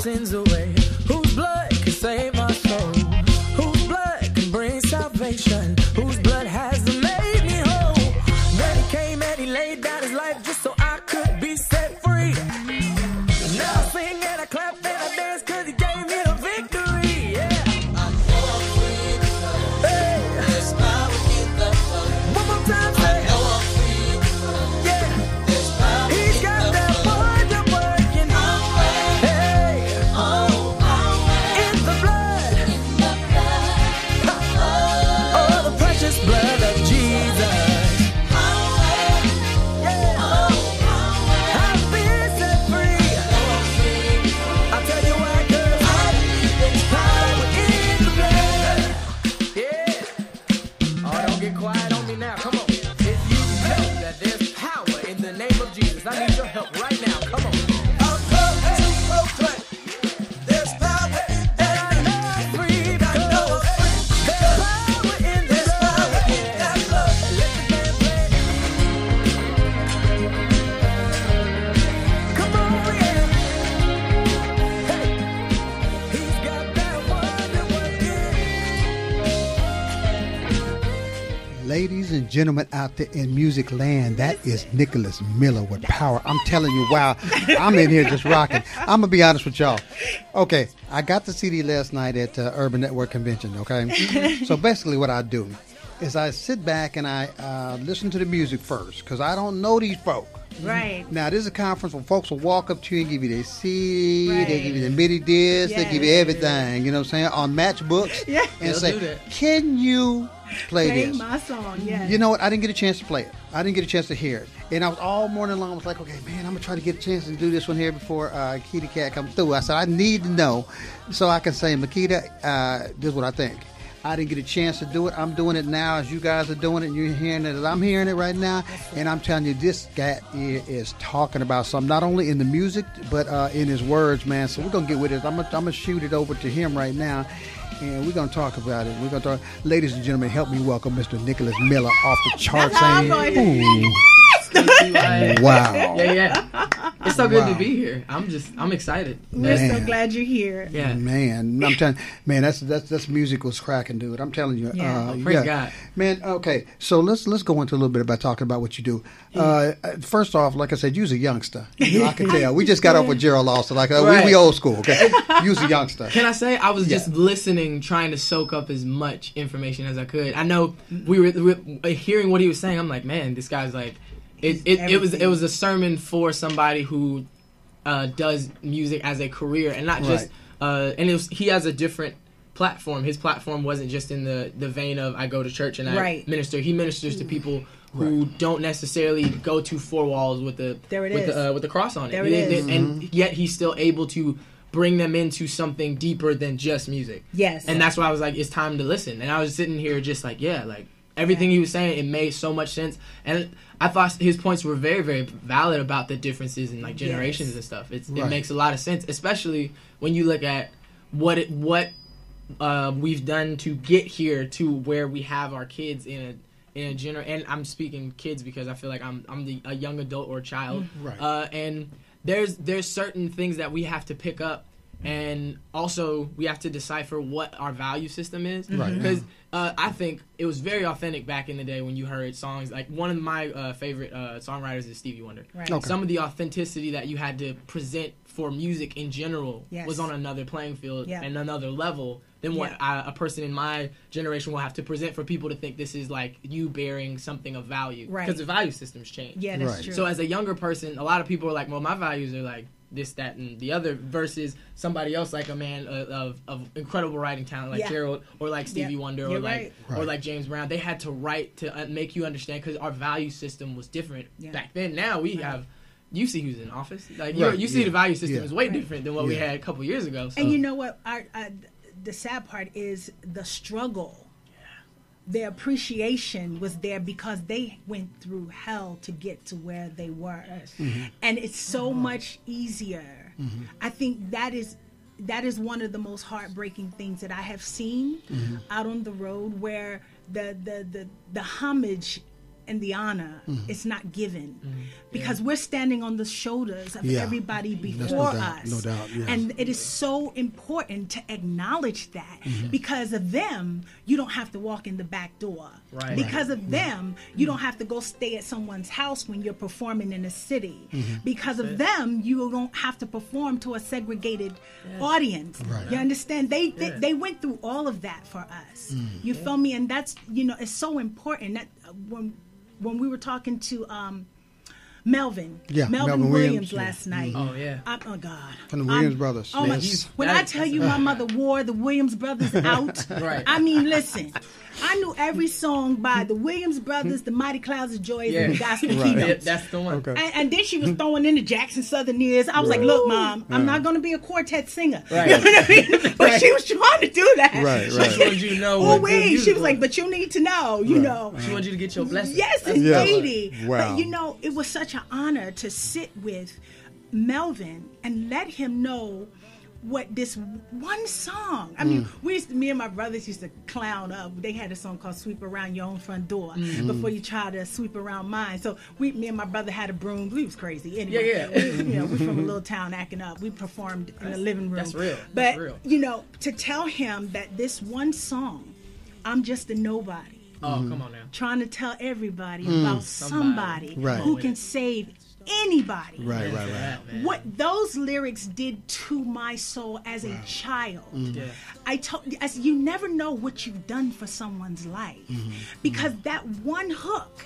sins away, whose blood can save my soul, whose blood can bring salvation, whose blood has made me whole. When he came and he laid down his life just so I could be set free. Now I sing and I clap and I dance 'cause he gave me the victory. Yeah. Hey. There's power in the blood. One more time, say. I know I'm free. Yeah. There's power. He's got that wonder working. Hey. In the blood. Oh, the precious blood of Jesus. Quiet on me now, come on. If you know that there's power in the name of Jesus, I need your help right now, come on. I'll come to proclaim there's power in the name. And I know I'm free because there's power in this power in that blood. Let the band play. Come on, yeah. Hey, he's got that wonder working. Ladies and gentlemen out there in music land, that is Nicholas Miller with Power. I'm telling you, wow, I'm in here just rocking. I'm going to be honest with y'all. Okay, I got the CD last night at Urban Network Convention, okay? So basically what I do is I sit back and I listen to the music first because I don't know these folk. Right. Now, this is a conference where folks will walk up to you and give you their CD, Right. they give you the MIDI disc, Yes. they give you everything, you know what I'm saying, on matchbooks. Yeah. And They'll say, do that. can you play this? my song, yes. You know what? I didn't get a chance to play it. I didn't get a chance to hear it. And I was all morning long, I was like, okay, man, I'm going to try to get a chance to do this one here before Kitty Cat comes through. I said, I need to know so I can say, Makita, this is what I think. I didn't get a chance to do it. I'm doing it now as you guys are doing it. And you're hearing it as I'm hearing it right now. And I'm telling you, this guy is talking about something, not only in the music, but in his words, man. So we're going to get with it. I'm going to shoot it over to him right now. And we're going to talk about it. We're going to talk. Ladies and gentlemen, help me welcome Mr. Nicholas Miller off the charts. That's how I'm going to Ooh, wow. Yeah. It's so good Wow. to be here. I'm excited. We're so Man. glad you're here. Yeah. Man, I'm telling, man, that's music was cracking, dude. I'm telling you, Yeah. Praise God. man. Okay, so let's go into a little bit about talking about what you do. First off, like I said, you's a youngster. I can tell. We just got off with Gerald Lawson. Like Right. we old school. Okay, you's a youngster. Can I say I was just Yeah. listening, trying to soak up as much information as I could. I know we were hearing what he was saying. I'm like, man, this guy's like, it was a sermon for somebody who does music as a career and not just he has a different platform. His platform wasn't just in the vein of I go to church and I Right. minister. He ministers to people who don't necessarily go to four walls with the There it with is. the cross on it. There it is. And yet he's still able to bring them into something deeper than just music. Yes. And that's why I was like, it's time to listen. And I was sitting here just like, yeah, like everything he was saying, it made so much sense. And I thought his points were very, very valid about the differences in like generations Yes. and stuff. It Right. makes a lot of sense, especially when you look at what we've done to get here to where we have our kids in a and I'm speaking kids because I feel like I'm a young adult or a child. Right. And there's certain things that we have to pick up, and also we have to decipher what our value system is. Right. Because I think it was very authentic back in the day when you heard songs like one of my favorite songwriters is Stevie Wonder. Right. Okay. Some of the authenticity that you had to present for music in general Yes. was on another playing field Yeah. and another level than what a person in my generation will have to present for people to think this is like you bearing something of value. Right. Because the value system's changed. Yeah, that's Right. true. So as a younger person, a lot of people are like, well, my values are like this, that, and the other, versus somebody else like a man of incredible writing talent like Yeah. Gerald or like Stevie Yeah. Wonder or You're like right. or like James Brown. They had to write to make you understand because our value system was different Yeah. back then. Now we Right. have. You see who's in office. Like Right, you see yeah, the value system yeah. is way Right. different than what we Yeah. had a couple years ago. So. And you know what? The sad part is the struggle. The appreciation was there because they went through hell to get to where they were. And it's so much easier. I think that is one of the most heartbreaking things that I have seen out on the road, where the homage and the honor is not given because we're standing on the shoulders of everybody before us. No doubt. Yes. And it is so important to acknowledge that because of them, you don't have to walk in the back door. Right. Because of them, you don't have to go stay at someone's house when you're performing in a city. Because of them, you don't have to perform to a segregated audience. Right. You understand? They went through all of that for us. You feel me? And that's, it's so important that when we were talking to Melvin Williams last night. Oh yeah. Oh God. From the Williams brothers. Oh my! When I tell you my mother wore the Williams brothers out, Right. I mean, listen. I knew every song by the Williams brothers, the Mighty Clouds of Joy, and the Gospel Keynotes. That's the one. Okay. And then she was throwing in the Jackson Southerneers. I was like, look, Mom, I'm not going to be a quartet singer. Right. You know what I mean? But she was trying to do that. Right, She right. wanted you to know. Oh, what good wait. music She was was. like, but you need to know, you know. She wanted you to get your blessing. Yes, Yes. indeed. Wow. But, it was such an honor to sit with Melvin and let him know what this one song. I mean, me and my brothers used to clown up. They had a song called "Sweep Around Your Own Front Door" before you try to sweep around mine. So me and my brother had a broom. We was crazy. Anyway, Yeah. we're from a little town acting up. We performed in the living room. That's real. But That's real. to tell him that this one song, "I'm Just a Nobody," Oh, come on now. trying to tell everybody about somebody Right. who can save anybody. Right. What those lyrics did to my soul as a child. Yeah. As you never know what you've done for someone's life, because that one hook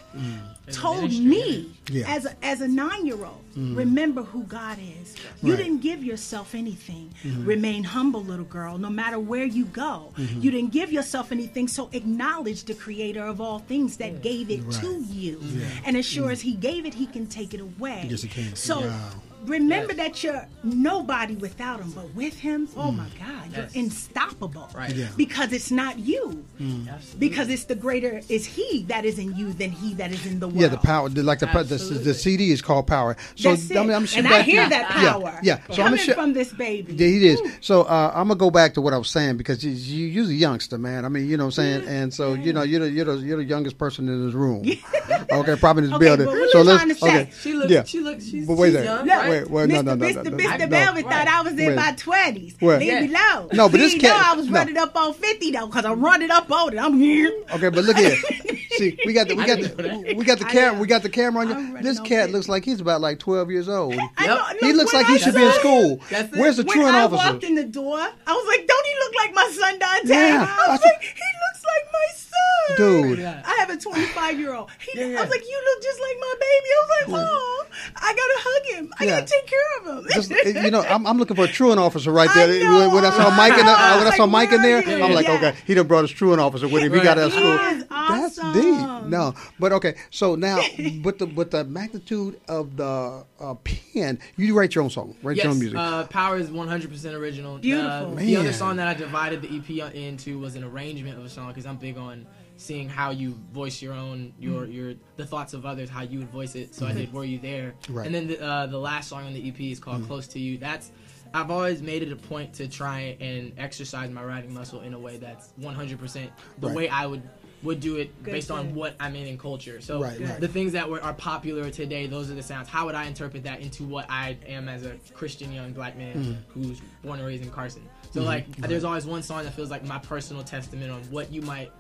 told ministry, me Yeah. as a 9-year-old, remember who God is. You didn't give yourself anything. Remain humble, little girl, no matter where you go. You didn't give yourself anything, so acknowledge the creator of all things that gave it to you. And as sure as he gave it, he can take it away. Yes, he can. So Wow. remember that you're nobody without him, but with him, oh my God, you're Yes. unstoppable. Right. Yeah. Because it's not you. Absolutely. Because it's the greater is he that is in you than he that is in the world. Yeah, the power, like the Absolutely. CD is called Power. So That's it. I'm And I hear that Yeah, power. yeah. So I'm coming gonna from this baby. Yeah, it is. So I'm gonna go back to what I was saying because you're a youngster, man. I mean, you know what I'm saying, and so you're the youngest person in this room. Okay, probably in this Okay, building. but what So you let's trying to say? okay. She's But wait she's there. young, Look, right? Wait, no. Mr. No. Velvet thought I was in Wait. my 20s. Wait. Leave me Yeah. alone. No, but He this didn't know cat- I was no. running up on 50 though, because I'm running up on it. I'm here. Okay, but look here. See, we got the I didn't know that. camera. We got the camera on I'm you. running This on cat 50. looks like he's about like 12 years old. I know, He looks when like he I should be in saw school. him- That's it. Where's the When truant I officer? walked in the door, I was like, don't he look like my son Dante? Yeah. I was like, he looks like my son. Dude. Yeah. I have a 25-year-old. Yeah. I was like, you look just like my baby. I was like, oh, I got to hug him. I Yeah. got to take care of him. Just, I'm looking for a truant officer right I there. know. When I saw Mike in there, I was when I saw like, Mike in there, where are I'm you? like, Yeah. okay, he done brought his truant officer with him. He got out of Right. school. He is That's awesome. deep. No, but okay. So now, with the magnitude of the pen, you write your own song, write your own music. Power is 100% original. Beautiful. The other Man. song that I divided the EP into was an arrangement of a song because I'm big on seeing how you voice your own, your the thoughts of others, how you would voice it. So I did "Were You There," Right. and then the last song on the EP is called "Close to You." I've always made it a point to try and exercise my writing muscle in a way that's 100% the Right. way I would do it Good, based on good. what I'm in culture. So Right, right. the things that are popular today, those are the sounds. How would I interpret that into what I am as a Christian young black man who's born and raised in Carson? So there's always one song that feels like my personal testament on what you might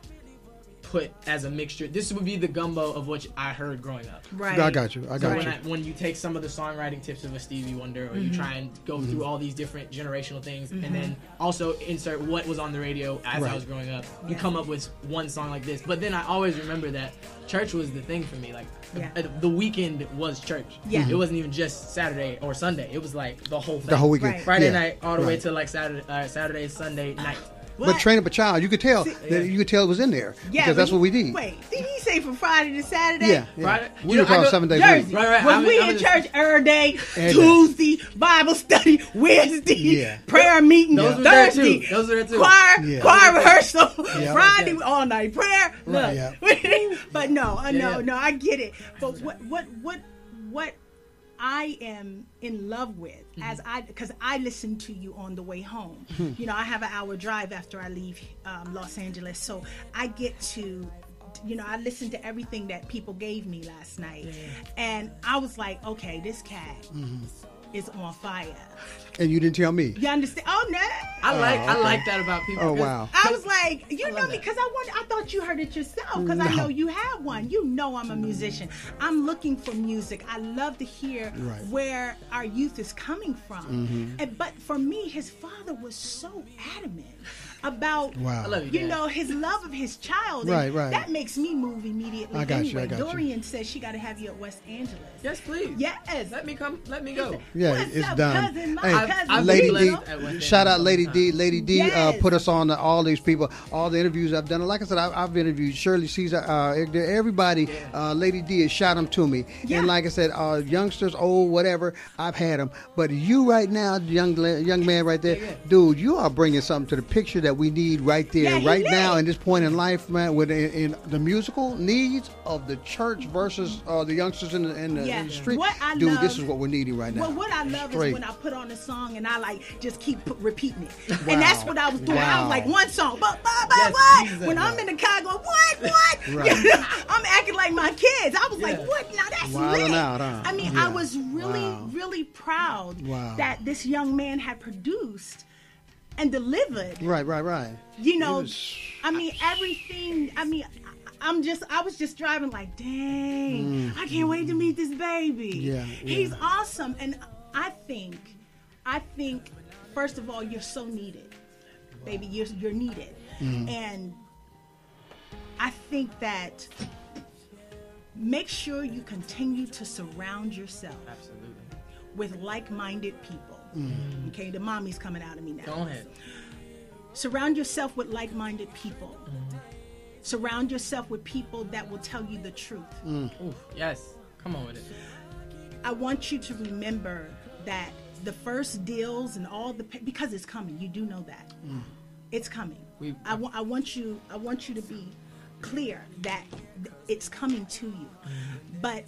put as a mixture. This would be the gumbo of what I heard growing up. Right. I got you. I So got you. when you take some of the songwriting tips of a Stevie Wonder, or you try and go through all these different generational things, and then also insert what was on the radio as Right. I was growing up, you Yeah. come up with one song like this. But then I always remember that church was the thing for me. Like Yeah. the weekend was church. Yeah. It wasn't even just Saturday or Sunday. It was like the whole thing. The whole weekend. Right. Friday Yeah. night all the way Right. to like Saturday, Sunday night. But What? train up a child, you could tell that you could tell it was in there Yeah, because that's but what we did. Wait, did he say from Friday to Saturday? Yeah, Friday- we You were know, I talking go- 7 days a Jersey. week. Right. Was I'm we in- in church every day, Every day. Tuesday, Bible study, Wednesday, Yeah. prayer meeting, Those were there too. Thursday, Those were there too. choir, Yeah. choir rehearsal, Yeah. Friday, all night prayer. Look, Yeah. but no, Yeah. no, I get it. But what I am in love with because I listen to you on the way home. You know, I have an hour drive after I leave Los Angeles, so I get to I listened to everything that people gave me last night, and I was like, okay, this cat is on fire. And you didn't tell me. You understand? Oh no! I like that about people. Oh wow! I was like, because I thought you heard it yourself. Because I know you have one. You know, I'm a musician. I'm looking for music. I love to hear where our youth is coming from. But for me, his father was so adamant about I love you, his love of his child. Right. That makes me move immediately. I got you. Dorian says she got to have you at West Angeles. Yes, please. Yes. Let me come. Let me go. Yeah, What's it's up, done. cousin? My Hey, cousin. Lady Lady D, D. shout out Lady D. Lady D Yes. put us on all these people, all the interviews I've done. Like I said, I've interviewed Shirley Caesar, everybody. Lady D has shot them to me. Yeah. And like I said, youngsters, old, whatever, I've had them. But you right now, young man right there, dude, you are bringing something to the picture that we need right there, Yeah, he right did. now in this point in life, man, with in the musical needs of the church versus the youngsters in the street. What I Dude, love- this is what we're needing right now. Well, what I love Straight. is when I put on a song and I just keep repeating it, and that's what I was doing. I Wow. was like one song, but Yes, what? Jesus. When I'm in the car going, what? Right. I'm acting like my kids. I was like, what? Now that's Wilding lit. out, huh? I mean, Yeah. I was really, Wow. really proud Wow. that this young man had produced and delivered. Right. I mean, everything. I mean, I was just driving like, dang, I can't wait to meet this baby. Yeah, He's awesome. And I think, first of all, you're so needed, baby. You're needed. And I think that make sure you continue to surround yourself Absolutely. with like-minded people. Okay, the mommy's coming out of me now. Go ahead. Surround yourself with like-minded people. Surround yourself with people that will tell you the truth. Ooh, yes. Come on with it. I want you to remember that the first deals and all because it's coming. You do know that. It's coming. I want you to be clear that it's coming to you. But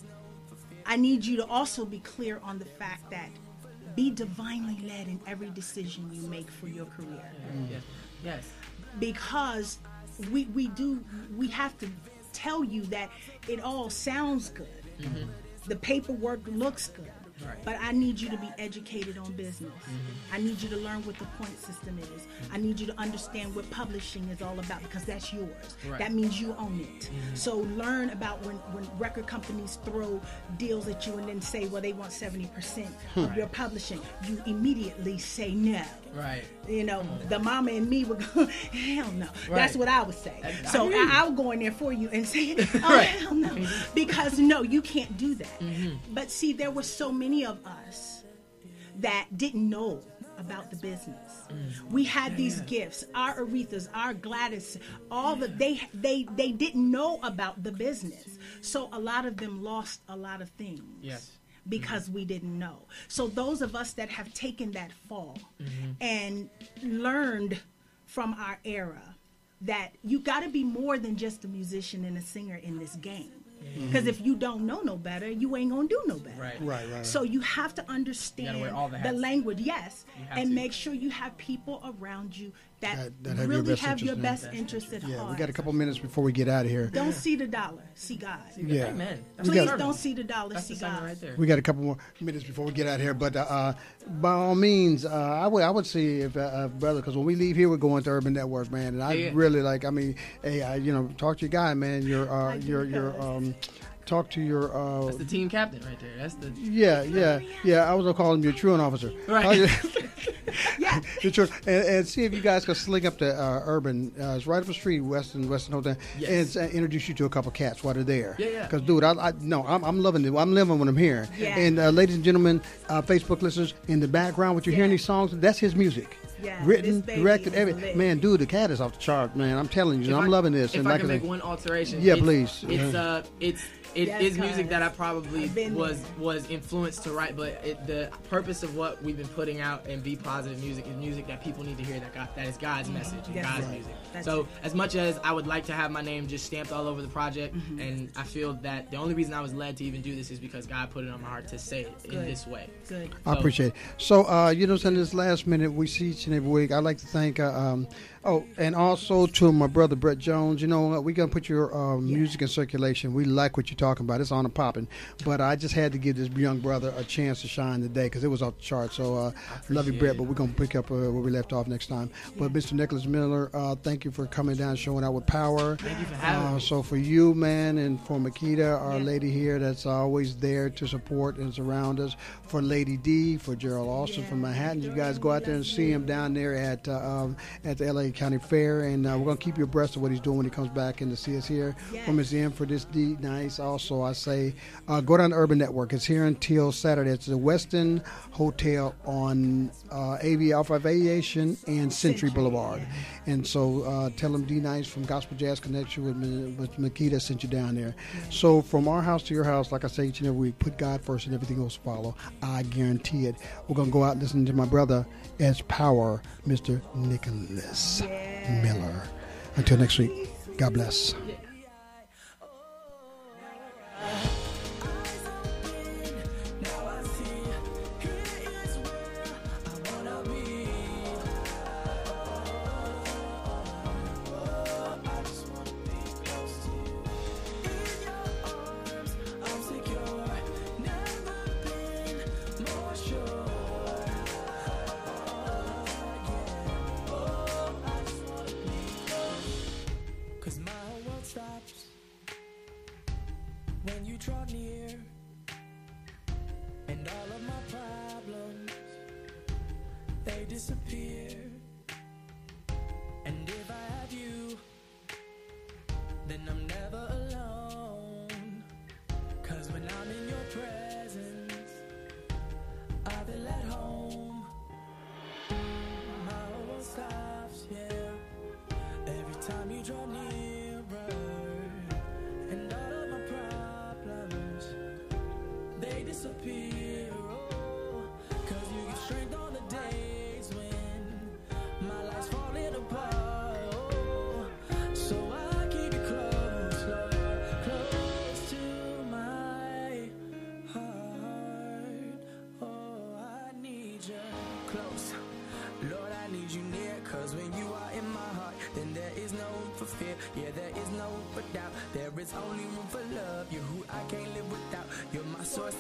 I need you to also be clear on the fact that be divinely led in every decision you make for your career. Yes. Because we have to tell you that it all sounds good. The paperwork looks good. Right. But I need you to be educated on business. I need you to learn what the point system is. I need you to understand what publishing is all about because that's yours. Right. That means you own it. So learn about when record companies throw deals at you and then say, well, they want 70% of your publishing. You immediately say no. Right. The mama and me would go, hell no. Right. That's what I would say. So hear you. I'll go in there for you and say, oh, hell no. Because no, you can't do that. But see, there were so many of us that didn't know about the business. We had these gifts, our Arethas, our Gladys, all they didn't know about the business. So a lot of them lost a lot of things. Yes. Because we didn't know. So those of us that have taken that fall and learned from our era that you got to be more than just a musician and a singer in this game. Because if you don't know no better, you ain't gonna do no better. Right. So you have to understand wear all the hats. language, yes, have and to. make sure you have people around you that That have your really best have your interest best interest at Yeah, heart. we got a couple minutes before we get out of here. Don't see the dollar, see God. Yeah. Amen. Please got- don't see the dollar, That's see the sermon God. right there. We got a couple more minutes before we get out of here, but by all means, I would see if brother, because when we leave here, we're going to Urban Network, man, and I really like. I mean, hey, talk to your guy, man. Talk to your. That's the team captain right there. That's the. Yeah. I was gonna call him your truant officer. Right. Yeah. Your truant, and see if you guys can sling up to Urban. It's right up the street, Western Hotel, Yes. and introduce you to a couple cats while they're there. Yeah. Because, dude, I'm loving it. I'm living what I'm hearing. Yeah. And ladies and gentlemen, Facebook listeners, in the background, what you're hearing these songs, that's his music. Yeah, Written, this baby directed, is everything. lit. Man, dude, the cat is off the chart, man. I'm telling you, I'm loving this. If and I like can I make said- one alteration, Yeah, please. It Yes, is music cuz. that I probably I've been was influenced to write, but the purpose of what we've been putting out and Be Positive music is music that people need to hear that is God's message and Yes. God's Right. music. That's So it. as much as I would like to have my name just stamped all over the project, and I feel that the only reason I was led to even do this is because God put it on my heart to say it in Good. this way. Good. I appreciate it. So, in this last minute, we see each and every week. I'd like to thank Oh, and also to my brother Brett Jones. You know, we're gonna put your music in circulation. We like what you're talking about. It's on and popping. But I just had to give this young brother a chance to shine today because it was off the chart. So love you, Brett. But we're gonna pick up where we left off next time. But Mr. Nicholas Miller, thank you for coming down, showing out with power. Thank you for having me. So for you, man, and for Makita, our lady here, that's always there to support and surround us. For Lady D, for Gerald Austin from Manhattan, you guys go out there and see him down there at the LA County Fair, and we're going to keep you abreast of what he's doing when he comes back in to see us here. From Ms. M for this nice. Also, I say go down to Urban Network. It's here until Saturday. It's the Westin Hotel on off of Aviation and Century Boulevard. And so tell them D-Nice from Gospel Jazz Connection with Makita sent you down there. So from our house to your house, like I say each and every week, put God first and everything else follow. I guarantee it. We're going to go out and listen to my brother as Power, Mr. Nicholas Miller. Until next week, God bless. When you draw near, and all of my problems, they disappear. And if I have you, then I'm never alone. 'Cause when I'm in your presence, I feel at home. My whole world stops, yeah, every time you draw nearer. And all of my problems, they disappear, oh, 'cause you give strength on the days when my life's falling apart, oh, so I keep you close, Lord, close to my heart, oh, I need you close, Lord, I need you near, 'cause when you are in my heart, then there is no room for fear, yeah, there is no room for doubt, there is only room for love, you're who I can't live without, you're my source,